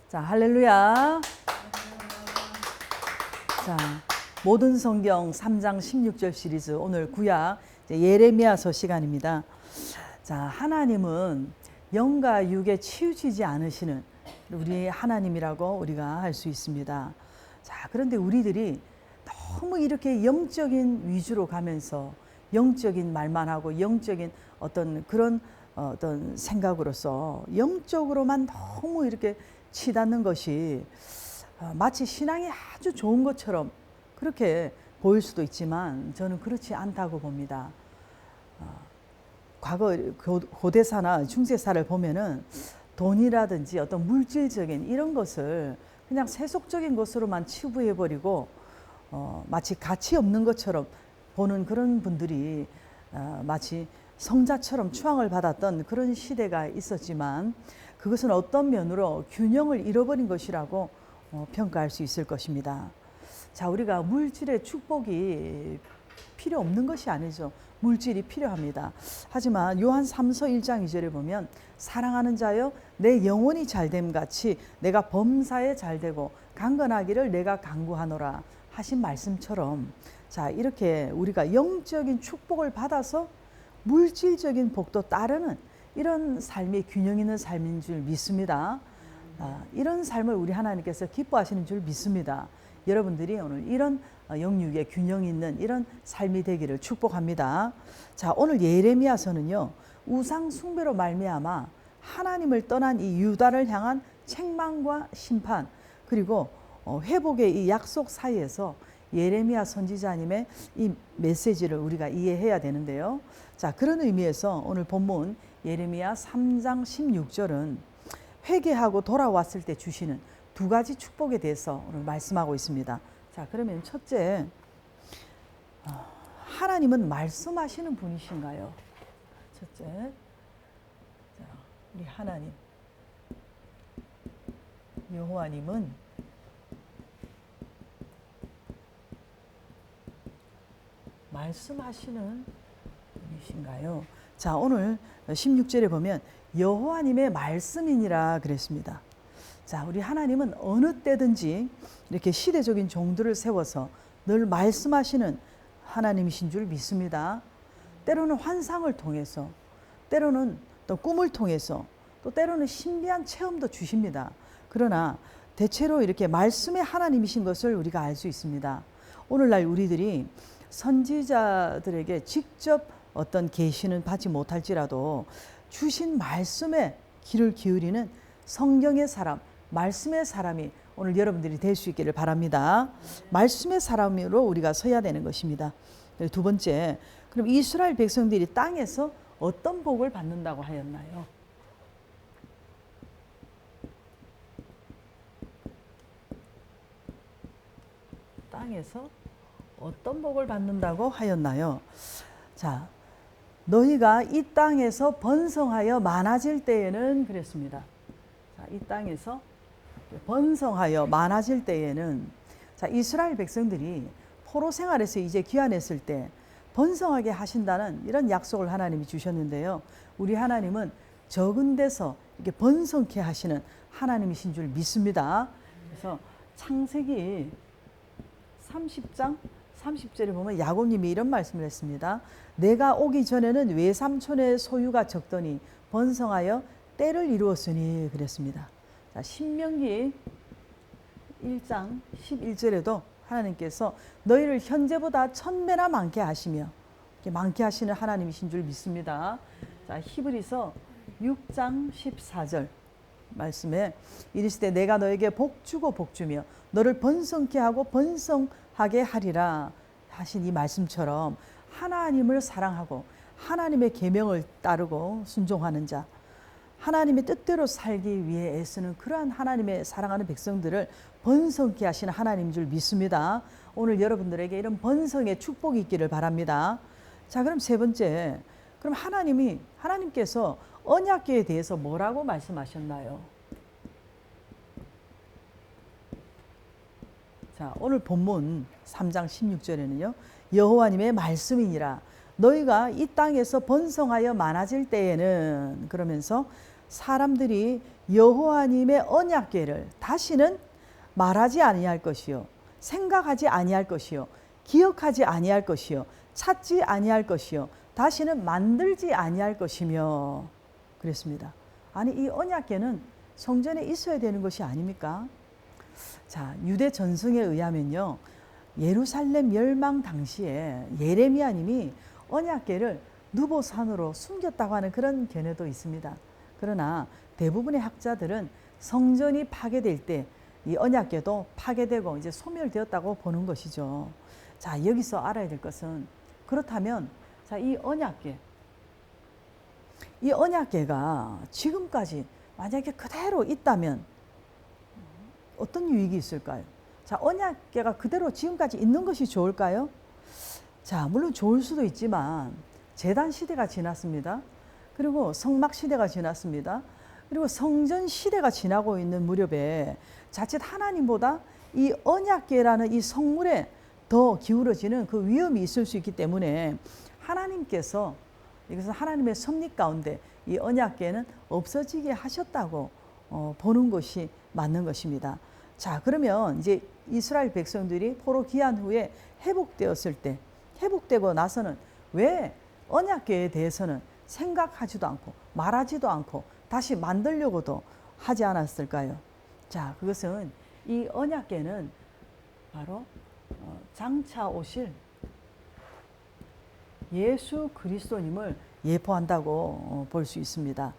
자, 할렐루야. 자, 모든 성경 3장 16절 시리즈 오늘 구약 예레미야서 시간입니다. 자, 하나님은 영과 육에 치우치지 않으시는 우리 하나님이라고 우리가 할 수 있습니다. 자, 그런데 우리들이 너무 이렇게 영적인 위주로 가면서 영적인 말만 하고 영적인 어떤 그런 어떤 생각으로서 영적으로만 너무 이렇게 치닫는 것이 마치 신앙이 아주 좋은 것처럼 그렇게 보일 수도 있지만 저는 그렇지 않다고 봅니다. 과거 고대사나 중세사를 보면은 돈이라든지 어떤 물질적인 이런 것을 그냥 세속적인 것으로만 치부해버리고 마치 가치 없는 것처럼 보는 그런 분들이 마치 성자처럼 추앙을 받았던 그런 시대가 있었지만 그것은 어떤 면으로 균형을 잃어버린 것이라고 평가할 수 있을 것입니다. 자, 우리가 물질의 축복이 필요 없는 것이 아니죠. 물질이 필요합니다. 하지만 요한 3서 1장 2절에 보면 사랑하는 자여 내 영혼이 잘됨 같이 내가 범사에 잘되고 강건하기를 내가 간구하노라 하신 말씀처럼 자, 이렇게 우리가 영적인 축복을 받아서 물질적인 복도 따르는 이런 삶이 균형 있는 삶인 줄 믿습니다. 이런 삶을 우리 하나님께서 기뻐하시는 줄 믿습니다. 여러분들이 오늘 이런 영육의 균형 있는 이런 삶이 되기를 축복합니다. 자, 오늘 예레미야서는요, 우상 숭배로 말미암아 하나님을 떠난 이 유다를 향한 책망과 심판 그리고 회복의 이 약속 사이에서 예레미야 선지자님의 이 메시지를 우리가 이해해야 되는데요. 자, 그런 의미에서 오늘 본문 예레미야 3장 16절은 회개하고 돌아왔을 때 주시는 두 가지 축복에 대해서 오늘 말씀하고 있습니다. 자, 그러면 첫째, 하나님은 말씀하시는 분이신가요? 첫째, 자, 우리 하나님 여호와님은 말씀하시는 분이신가요? 자, 오늘 16절에 보면 여호와님의 말씀이니라 그랬습니다. 자, 우리 하나님은 어느 때든지 이렇게 시대적인 종들을 세워서 늘 말씀하시는 하나님이신 줄 믿습니다. 때로는 환상을 통해서, 때로는 또 꿈을 통해서, 또 때로는 신비한 체험도 주십니다. 그러나 대체로 이렇게 말씀의 하나님이신 것을 우리가 알 수 있습니다. 오늘날 우리들이 선지자들에게 직접 어떤 계시는 받지 못할지라도 주신 말씀에 귀를 기울이는 성경의 사람, 말씀의 사람이 오늘 여러분들이 될 수 있기를 바랍니다. 말씀의 사람으로 우리가 서야 되는 것입니다. 두 번째, 그럼 이스라엘 백성들이 땅에서 어떤 복을 받는다고 하였나요? 땅에서 어떤 복을 받는다고 하였나요? 자, 너희가 이 땅에서 번성하여 많아질 때에는 그랬습니다. 자, 이 땅에서 번성하여 많아질 때에는 자, 이스라엘 백성들이 포로 생활에서 이제 귀환했을 때 번성하게 하신다는 이런 약속을 하나님이 주셨는데요. 우리 하나님은 적은 데서 이렇게 번성케 하시는 하나님이신 줄 믿습니다. 그래서 창세기 30장 30절에 보면 야곱님이 이런 말씀을 했습니다. 내가 오기 전에는 외삼촌의 소유가 적더니 번성하여 때를 이루었으니 그랬습니다. 자, 신명기 1장 11절에도 하나님께서 너희를 현재보다 1000배나 많게 하시며 많게 하시는 하나님이신 줄 믿습니다. 자, 히브리서 6장 14절 말씀에 이르시되 내가 너에게 복주고 복주며 너를 번성케 하고 번성하게 하리라 하신 이 말씀처럼 하나님을 사랑하고 하나님의 계명을 따르고 순종하는 자, 하나님의 뜻대로 살기 위해 애쓰는 그러한 하나님의 사랑하는 백성들을 번성케 하시는 하나님인 줄 믿습니다. 오늘 여러분들에게 이런 번성의 축복이 있기를 바랍니다. 자, 그럼 세 번째, 그럼 하나님께서 언약궤에 대해서 뭐라고 말씀하셨나요? 자, 오늘 본문 3장 16절에는요. 여호와님의 말씀이니라 너희가 이 땅에서 번성하여 많아질 때에는 그러면서 사람들이 여호와님의 언약궤를 다시는 말하지 아니할 것이요 생각하지 아니할 것이요 기억하지 아니할 것이요 찾지 아니할 것이요 다시는 만들지 아니할 것이며 그랬습니다. 아니 이 언약궤는 성전에 있어야 되는 것이 아닙니까? 자, 유대 전승에 의하면요. 예루살렘 멸망 당시에 예레미야님이 언약궤를 느보산으로 숨겼다고 하는 그런 견해도 있습니다. 그러나 대부분의 학자들은 성전이 파괴될 때 이 언약궤도 파괴되고 이제 소멸되었다고 보는 것이죠. 자, 여기서 알아야 될 것은 그렇다면 자, 이 언약궤가 지금까지 만약에 그대로 있다면 어떤 유익이 있을까요? 자, 언약궤가 그대로 지금까지 있는 것이 좋을까요? 자, 물론 좋을 수도 있지만 제단 시대가 지났습니다. 그리고 성막 시대가 지났습니다. 그리고 성전 시대가 지나고 있는 무렵에 자칫 하나님보다 이 언약궤라는 이 성물에 더 기울어지는 그 위험이 있을 수 있기 때문에 하나님께서 이것은 하나님의 섭리 가운데 이 언약궤는 없어지게 하셨다고 보는 것이 맞는 것입니다. 자, 그러면 이제 이스라엘 백성들이 포로 귀환 후에 회복되었을 때 회복되고 나서는 왜 언약궤에 대해서는 생각하지도 않고 말하지도 않고 다시 만들려고도 하지 않았을까요? 자, 그것은 이 언약궤는 바로 장차 오실 예수 그리스도님을 예포한다고 볼 수 있습니다.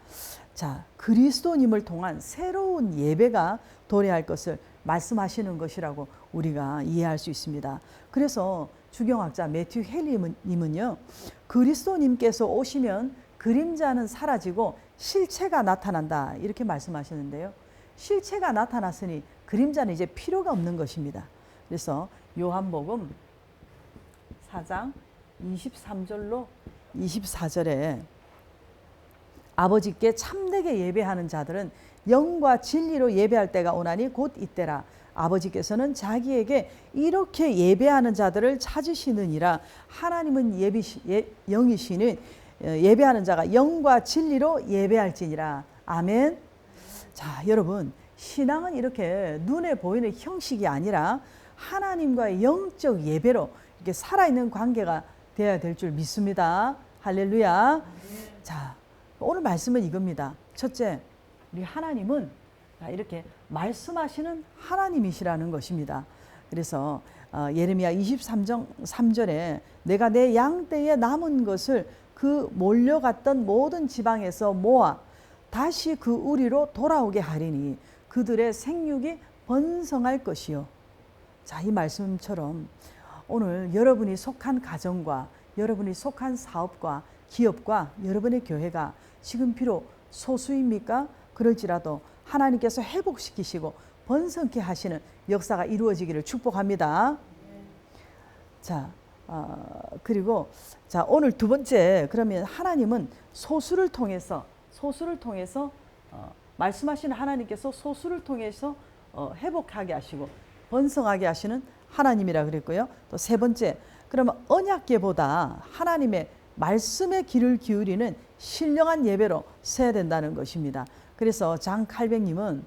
자, 그리스도님을 통한 새로운 예배가 도래할 것을 말씀하시는 것이라고 우리가 이해할 수 있습니다. 그래서 주경학자 매튜 헬리님은요, 그리스도님께서 오시면 그림자는 사라지고 실체가 나타난다 이렇게 말씀하시는데요. 실체가 나타났으니 그림자는 이제 필요가 없는 것입니다. 그래서 요한복음 4장 23절로 24절에 아버지께 참되게 예배하는 자들은 영과 진리로 예배할 때가 오나니 곧 이때라. 아버지께서는 자기에게 이렇게 예배하는 자들을 찾으시느니라. 하나님은 영이시니 예배하는 자가 영과 진리로 예배할지니라. 아멘. 자, 여러분, 신앙은 이렇게 눈에 보이는 형식이 아니라 하나님과의 영적 예배로 이렇게 살아있는 관계가 되어야 될 줄 믿습니다. 할렐루야. 자, 오늘 말씀은 이겁니다. 첫째, 우리 하나님은 이렇게 말씀하시는 하나님이시라는 것입니다. 그래서 예레미야 23장 3절에 내가 내 양떼에 남은 것을 그 몰려갔던 모든 지방에서 모아 다시 그 우리로 돌아오게 하리니 그들의 생육이 번성할 것이요. 자, 이 말씀처럼 오늘 여러분이 속한 가정과 여러분이 속한 사업과 기업과 여러분의 교회가 지금 비록 소수입니까? 그럴지라도 하나님께서 회복시키시고 번성케 하시는 역사가 이루어지기를 축복합니다. 자, 그리고 자, 오늘 두 번째, 그러면 하나님은 소수를 통해서 말씀하시는 하나님께서 소수를 통해서 회복하게 하시고 번성하게 하시는 하나님이라 그랬고요. 또 세 번째, 그러면 언약궤보다 하나님의 말씀에 귀를 기울이는 신령한 예배로 서야 된다는 것입니다. 그래서 장 칼뱅님은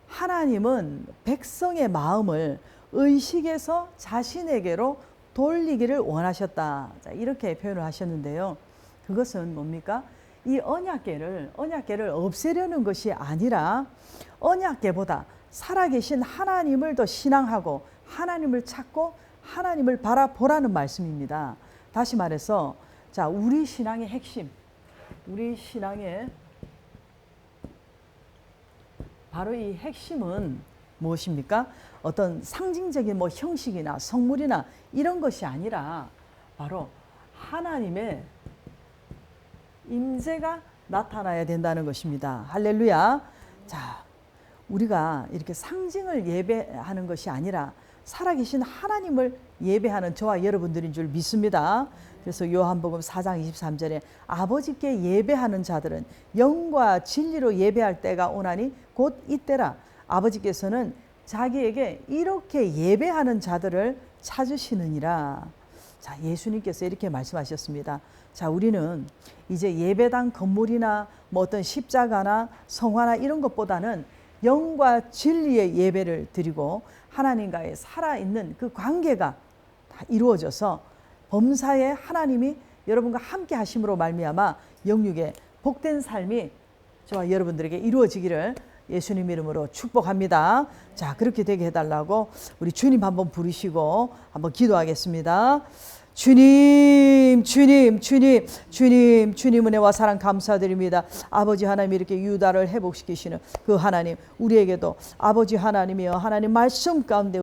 하나님은 백성의 마음을 의식에서 자신에게로 돌리기를 원하셨다. 자, 이렇게 표현을 하셨는데요. 그것은 뭡니까? 이 언약궤를 없애려는 것이 아니라 언약궤보다 살아계신 하나님을 더 신앙하고 하나님을 찾고 하나님을 바라보라는 말씀입니다. 다시 말해서 자, 우리 신앙의 핵심, 우리 신앙의 바로 이 핵심은 무엇입니까? 어떤 상징적인 형식이나 성물이나 이런 것이 아니라 바로 하나님의 임재가 나타나야 된다는 것입니다. 할렐루야. 자, 우리가 이렇게 상징을 예배하는 것이 아니라 살아계신 하나님을 예배하는 저와 여러분들인 줄 믿습니다. 그래서 요한복음 4장 23절에 아버지께 예배하는 자들은 영과 진리로 예배할 때가 오나니 곧 이때라. 아버지께서는 자기에게 이렇게 예배하는 자들을 찾으시느니라. 자, 예수님께서 이렇게 말씀하셨습니다. 자, 우리는 이제 예배당 건물이나 뭐 어떤 십자가나 성화나 이런 것보다는 영과 진리의 예배를 드리고 하나님과의 살아있는 그 관계가 다 이루어져서 범사에 하나님이 여러분과 함께 하심으로 말미암아 영육의 복된 삶이 저와 여러분들에게 이루어지기를 예수님 이름으로 축복합니다. 자, 그렇게 되게 해달라고 우리 주님 한번 부르시고 한번 기도하겠습니다. 주님, 주님, 주님, 주님, 주님 은혜와 사랑 감사드립니다. 아버지 하나님 이렇게 유다를 회복시키시는 그 하나님, 우리에게도 아버지 하나님이여 하나님 말씀 가운데